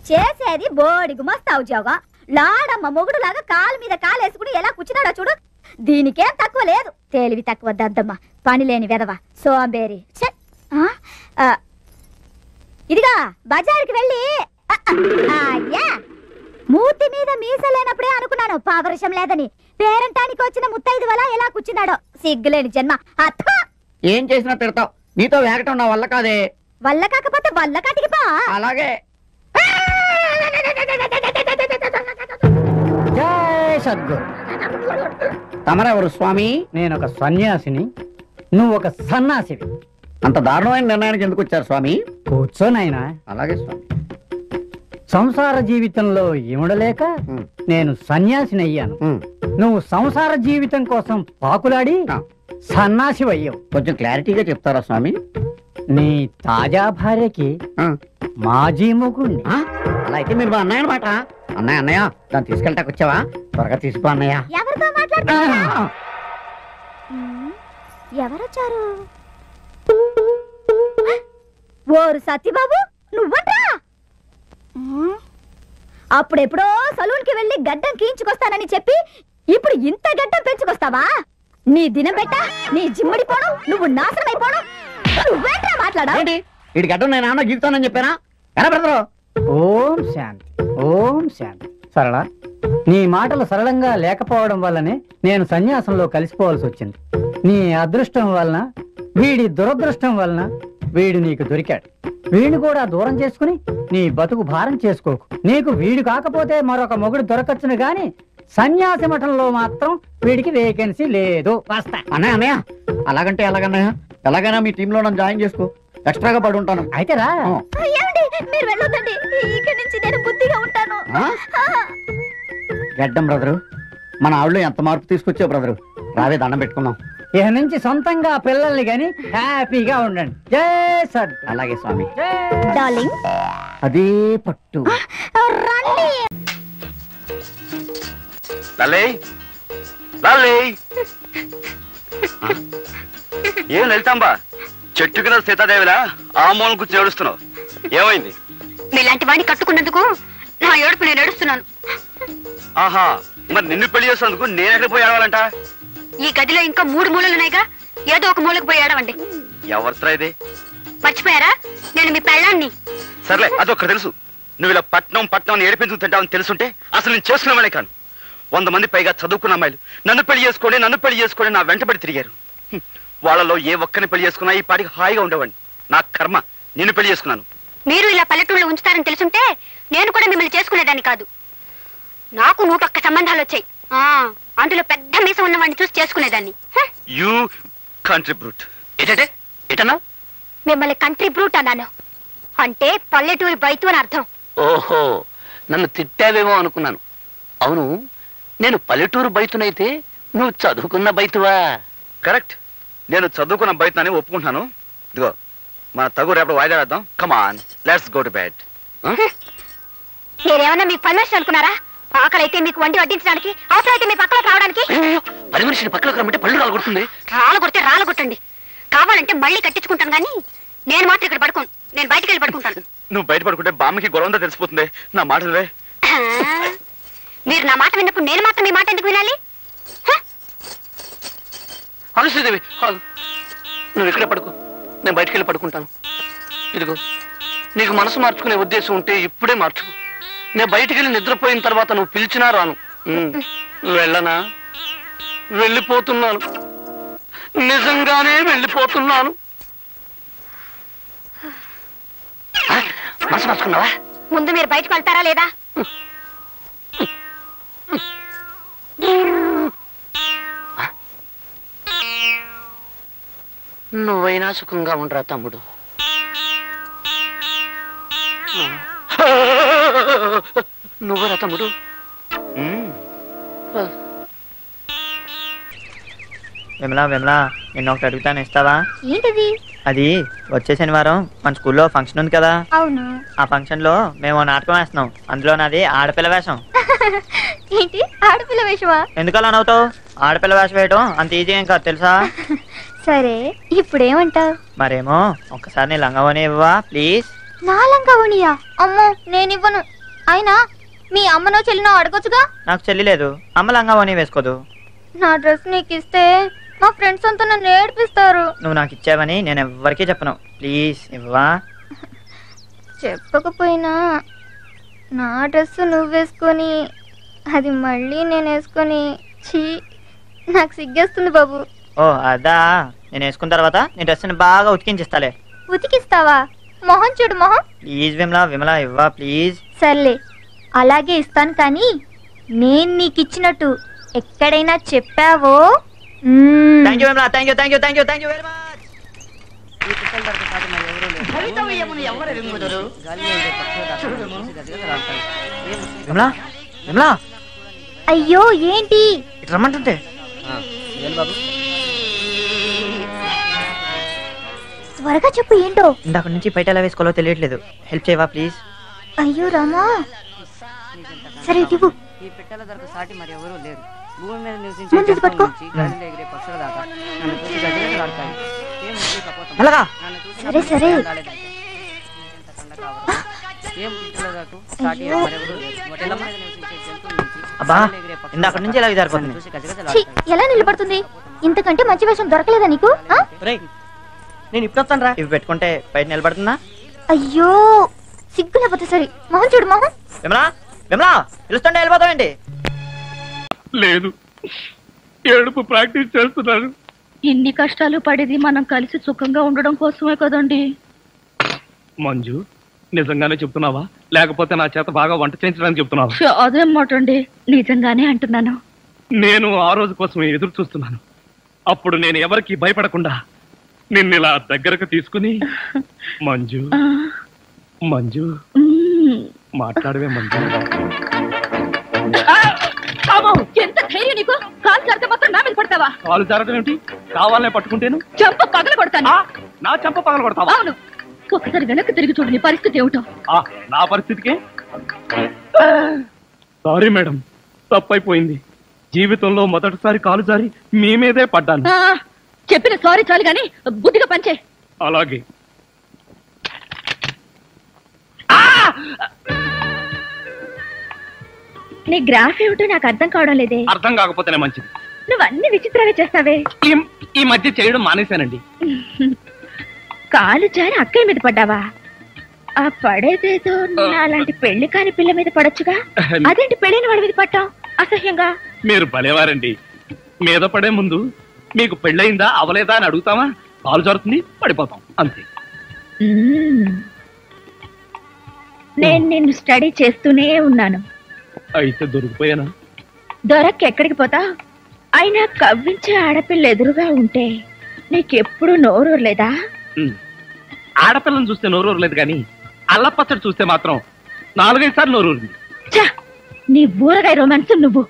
చేసేది బోడి గుమస్తా ఉద్యోగం. లాడమ్మ మొగుడు లాగా కాలు మీద కాలేసుకుని ఎలా కూర్చున్నాడో చూడు. దీనికేం తక్కువ లేదు. తేలివి తక్కువ దద్దమ్మ, పని లేని వెదవ, సోంబేరి. ఇదిగా బజారుకి వెళ్ళి మూతి మీద మీసలేనప్పుడే అనుకున్నాను పావరుషం లేదని. పేరంటానికి వచ్చిన ముత్తైదు వల్ల ఎలా కూర్చున్నాడో సిగ్గులేని జన్మ. ఏం చేసినా తిడతావు. నీతో వేగటం నా వల్ల కాదే. వల్ల కాకపోతే వల్ల కాటికి పా. అలాగే. జై సద్గురు. తమరెవరు స్వామి? నేను ఒక సన్యాసిని, నువ్వు ఒక సన్నాసివి. అంత దారుణమైన నిర్ణయానికి ఎందుకు వచ్చారు స్వామి? కూర్చోనైనా. అలాగే స్వామి. సంసార జీవితంలో ఇమడలేక నేను సన్యాసిని అయ్యాను. నువ్వు సంసార జీవితం కోసం పాకులాడి సన్నాసి అయ్యావు. కొంచెం క్లారిటీగా చెప్తారా స్వామి? నీ తాజా భార్యకి మాజీ మొగుణ్ణి. అలా అయితే మీరు మా అన్నయ్య అనమాట. అన్నయ్య అన్నయ్య దాన్ని తీసుకెళ్ళటానికి వచ్చావా? త్వరగా తీసుకో అన్నయ్య. ఎవరితో మాట్లాడుతున్నా? ఎవరొచ్చారు? ఓరు సత్యబాబు, నువ్వట్రా? అప్పుడెప్పుడో సలూన్ కి వెళ్ళి గడ్డం కీంచుకొస్తానని చెప్పి ఇప్పుడు ఇంత గడ్డం పెంచుకొస్తావా? నీ దినం పెట్ట, నీ జిమ్మడిపోవడం, నువ్వు నాశనం అయిపోవడం. నువ్వేంట్రా మాట్లాడా? వీడి గడ్డం నేను ఏమన్నా గీకుతానని చెప్పానా? ఎలా బ్రదరు? ఓం శాంతి, ఓం శాంతి. సరళ, నీ మాటలు సరళంగా లేకపోవడం వల్లనే నేను సన్యాసంలో కలిసిపోవాల్సి వచ్చింది. నీ అదృష్టం వలన, వీడి దురదృష్టం వలన వీడు నీకు దొరికాడు. వీడిని కూడా దూరం చేసుకుని నీ బతుకు భారం చేసుకోకు. నీకు వీడు కాకపోతే మరొక మొగుడు దొరకచ్చును గాని సన్యాసి మఠంలో మాత్రం వీడికి వేకెన్సీ లేదు. వస్తా. అన్నయ్య అన్నయ్య అలాగంటే ఎలాగన్నయ్య? ఎలాగైనా మీ టీంలో నన్ను జాయిన్ చేసుకో. ఎక్స్ట్రాగా పడి ఉంటాను. అయితే రా. మీరు వెళ్ళొద్దండి, ఇక్కడి నుంచి నేను బుద్ధిగా ఉంటాను. గడ్డం బ్రదరు, మన ఆవిడలో ఎంత మార్పు తీసుకొచ్చావు బ్రదరు. రావే దండం పెట్టుకుందాం. ఇక నుంచి సొంతంగా పిల్లల్ని గాని హ్యాపీగా ఉండండి. జై సద్. అలాగే స్వామి. డార్లింగ్, అదే పట్టు. రండి. ఏం వెళ్తాంబా? చెట్టు కింద సీతాదేవిలా ఆ మూలం కూర్చొని ఏడుస్తున్నావు. ఏమైంది? మీలాంటి వాడిని కట్టుకున్నందుకు నా ఏడుపు నేను ఏడుస్తున్నాను. ఆహా, మరి నిన్ను పెళ్లి చేసినందుకు నేను ఎక్కడ పోయి ఏడవాలంట? ఈ గదిలో ఇంకా 3 మూలలున్నాయిగా, ఏదో ఒక మూలకు పోయి ఏడవండి. ఎవరితో ఇది? మర్చిపోయారా? నేను మీ పెళ్ళాన్ని. సర్లే, అదొక్కటి తెలుసు. నువ్వు ఇలా పట్నం పట్నం ఏడిపించుకు తింటావని తెలుసుంటే అసలు నేను చేసుకున్నామనే కాను. 100 మంది పైగా చదువుకున్న అమ్మాయిలు నన్ను పెళ్లి చేసుకోండి నా వెంటబడి తిరిగారు. వాళ్ళలో ఏ ఒక్కరిని పెళ్లి చేసుకున్నా ఈ పాటికి హాయిగా ఉండేవాడిని. నా కర్మ, నిన్ను పెళ్లి చేసుకున్నాను. మీరు ఇలా పల్లెటూళ్ళు ఉంచుతారని తెలుసుంటే నేను కూడా మిమ్మల్ని చేసుకునేదాన్ని కాదు. నాకు 101 సంబంధాలు వచ్చాయి. అందులో పెద్ద మీసం ఉన్నవాడిని చూసి చేసుకునేదాన్ని. You country brute. ఏంటంటే ఏటన్నా? మిమ్మల్ని కంట్రీ బ్రూట్ అన్నాను. అంటే పల్లెటూరి బైతు అని అర్థం. ఓహో, నన్ను తిట్టావేమో అనుకున్నాను. అవును, నేను పల్లెటూరు బైతునైతే నువ్వు చదువుకున్న బైతువా? కరెక్ట్, నేను చదువుకున్న బైతునని ఒప్పుకుంటున్నాను. ఇదిగో మన తగు రేపు వాయిదా వేద్దాం. కమాన్, లెట్స్ గో టు బెడ్. నేనేమన్నా మీకు పర్మిషన్ అనుకున్నారా? ఆకలైతే మీకు వండి వడ్డించడానికి, అవసరమైతే మీ పక్కలకు రావడానికి. పని మనిషిని పక్కలకు రమ్మంటే పళ్ళు రాలగొడుతుంది. రాలగొడితే రాలగొట్టండి, కావాలంటే మళ్ళీ కట్టించుకుంటాను. కానీ నేను మాత్రం ఇక్కడ పడుకోను. నేను బయటికి వెళ్ళి పడుకుంటాను. నువ్వు బయట పడుకుంటే బామ్మకి గొడవంతా తెలిసిపోతుంది. నా మాట నువ్వే. మీరు నా మాట విన్నప్పుడు నేను మాత్రం మీ మాట ఎందుకు వినాలి? శ్రీదేవి, నువ్వు ఇక్కడే పడుకో, నేను బయటికి వెళ్ళి పడుకుంటాను. ఇదిగో, నీకు మనసు మార్చుకునే ఉద్దేశం ఉంటే ఇప్పుడే మార్చుకో. నేను బయటికి వెళ్ళి నిద్రపోయిన తర్వాత నువ్వు పిలిచినా రాను. వెళ్ళనా? వెళ్ళిపోతున్నాను, నిజంగానే వెళ్ళిపోతున్నాను. మనసు మార్చుకున్నావా? ముందు మీరు బయటకు వెళ్తారా లేదా? నువ్వైనా సుఖంగా ఉండరా తమ్ముడు. నువ్వరా తమ్ముడు? విమలా విమలా, నిన్న ఒకటి అడుగుతాను, ఇస్తావా? ఏంటిది? అది వచ్చే శనివారం మన స్కూల్లో ఫంక్షన్ ఉంది కదా. అవును. ఆ ఫంక్షన్ లో మేము నాటకం వేస్తున్నాం. అందులో నాది ఆడపిల్ల వేషం. ఏంటి ఆడపిల్ల వేషమా? ఎందుకలా నవ్వుతావు? ఆడపిల్ల వేషం వేయటం అంత ఈజీ ఏం కాదు తెలుసా? సరే, ఇప్పుడేమంటావు? మరేమో ఒక్కసారి నీ లంగవని ఇవ్వవా ప్లీజ్? నా లంగా ఓనియా? అమ్మో నేనివ్వను. అయినా మీ అమ్మనో చెల్లినో అడగొచ్చుగా. నాకు చెల్లి లేదు, అమ్మ లంగా ఓని వేసుకోదు. నా డ్రెస్ నీకు ఇస్తే మా ఫ్రెండ్స్ అంతా నన్ను ఏడిపిస్తారు. నువ్వు నాకు ఇచ్చావని నేను ఎవ్వరికీ చెప్పను. ప్లీజ్ ఇవ్వా. చెప్పకపోయినా నా డ్రెస్ నువ్వు వేసుకొని అది మళ్ళీ నేను వేసుకొని చీ నాకు సిగ్గేస్తుంది బాబు. ఓ అదా, నేను వేసుకున్న తర్వాత నీ డ్రెస్ని బాగా ఉతికించిస్తాలే. ఉతికిస్తావా? మొహం చూడు మొహం. ప్లీజ్ విమలా, విమలా ఇవ్వా ప్లీజ్. సర్లే అలాగే ఇస్తాను, కానీ నేను నీకు ఇచ్చినట్టు ఎక్కడైనా చెప్పావో thank you Vimala, thank you thank you thank you thank you very much. Vimala, Vimala అయ్యో ఏంటి? ఇటు రమ్మంటుంటే. త్వరగా చెప్పు ఏంటో. ఇందాక నుంచి బయట ఎలా వేసుకోవాలో తెలియట్లేదు, హెల్ప్ చేయవా ప్లీజ్. అయ్యో రామా, సరే దిగు. ఈ పెట్టెల దొరకు సాటి మరి ఎవరూ లేరు. భూమి మీద నివసించే ముందు ఇది పట్టుకో. నుంచి గాలిలో ఎగిరే పక్షుల దాకా నన్ను చూసి గజగజలాడతాయి. ఏం ఉంది కపోతం? అలాగా నన్ను చూసి సరే, సరే. గజగజలాడేదంటే. ఎంత కండ కావరా? ఏం పెట్టెల దొరకు సాటి అయ్యో. మరెవరూ లేరు. పెట్టెల మీద నివసించే జంతువుల నుంచి అబ్బా, గాలిలో ఎగిరే పక్షుల ఇందాక నుంచి ఎలా దాకా జారిపోతుంది. నన్ను చూసి ఛీ, గజగజలాడతాయి. ఎలా నిలబడుతుంది? ఇంతకంటే మంచి వేషం దొరకలేదా నీకు? ఆ? నేను ఇప్పుడు వస్తాను రా. ఇవి పెట్టుకుంటే బయట నిలబడుతుందా? అయ్యో సిగ్గు లేకపోతే సరే. మొహం చూడు మొహం. విమలా, విమలా పిలుస్తుంటే వెళ్ళిపోతావేంటి? లేదు, ఏడుపు ప్రాక్టీస్ చేస్తున్నాను. ఇన్ని కష్టాలు పడేది మనం కలిసి సుఖంగా ఉండడం కోసమే కదండి. మంజు, నిజంగానే చెప్తున్నావా లేకపోతే నా చేత బాగా వంట చేయించడానికి చెప్తున్నావా? అదేం మాట అండి, నిజంగానే అంటున్నాను. నేను ఆ రోజు కోసం ఎదురు చూస్తున్నాను. అప్పుడు నేను ఎవరికి భయపడకుండా నిన్ను ఇలా దగ్గరకు తీసుకుని మంజు మంజు మాట్లాడవే మంజు. ఎంత ధైర్యం నీకు? కాలు సరిగ్గా మాత్రం నా మీద పడతావా? కాలు జరగడం ఏమిటి? కావాలనే పట్టుకుంటేను చెంప పగల కొడతాను. నా చెంప పగల కొడతావా? అవును, ఒకసారి వెనక్కి తిరిగి చూడు, నీ పరిస్థితి ఏమిటో. నా పరిస్థితికే సారీ మేడం, తప్పైపోయింది. జీవితంలో మొదటిసారి కాలు జారి మీ మీదే పడ్డాను. చెప్పిన సారీ చాలు గాని బుద్ధిగా పంచే. అలాగే. నీ గ్రాఫ్ ఏమిటో నాకు అర్థం కావడం లేదే. అర్థం కాకపోతేనే మంచిది. నువ్వు అన్ని విచిత్రంగా చేస్తావే. ఈ మధ్య చేయడం మానేశానండి. కాలు జారి అక్కయ్య మీద పడ్డావా? ఆ పడేదేదో అలాంటి పెళ్లి కాని పిల్ల మీద పడొచ్చుగా. అదేంటి పెళ్ళైన వాడి మీద పట్టావు అసహ్యంగా? మీరు భలేవారండి. మీద పడే ముందు మీకు పెళ్ళయిందా అవలేదా అని అడుగుతామా? కాలు జారుతుంది, పడిపోతాం అంతే. నేను నిన్ను స్టడీ చేస్తూనే ఉన్నాను. అయితే దొరికిపోయానా? దొరక్క ఎక్కడికి పోతా? అయినా కవ్వించే ఆడపిల్ల ఎదురుగా ఉంటే నీకెప్పుడు నోరూరలేదా? ఆడపిల్లని చూస్తే నోరూరలేదు కానీ అల్లపచ్చడి చూస్తే మాత్రం 4-5 సార్లు నోరూరింది. నీ ఊరగాయ రొమాన్స్ నువ్వు.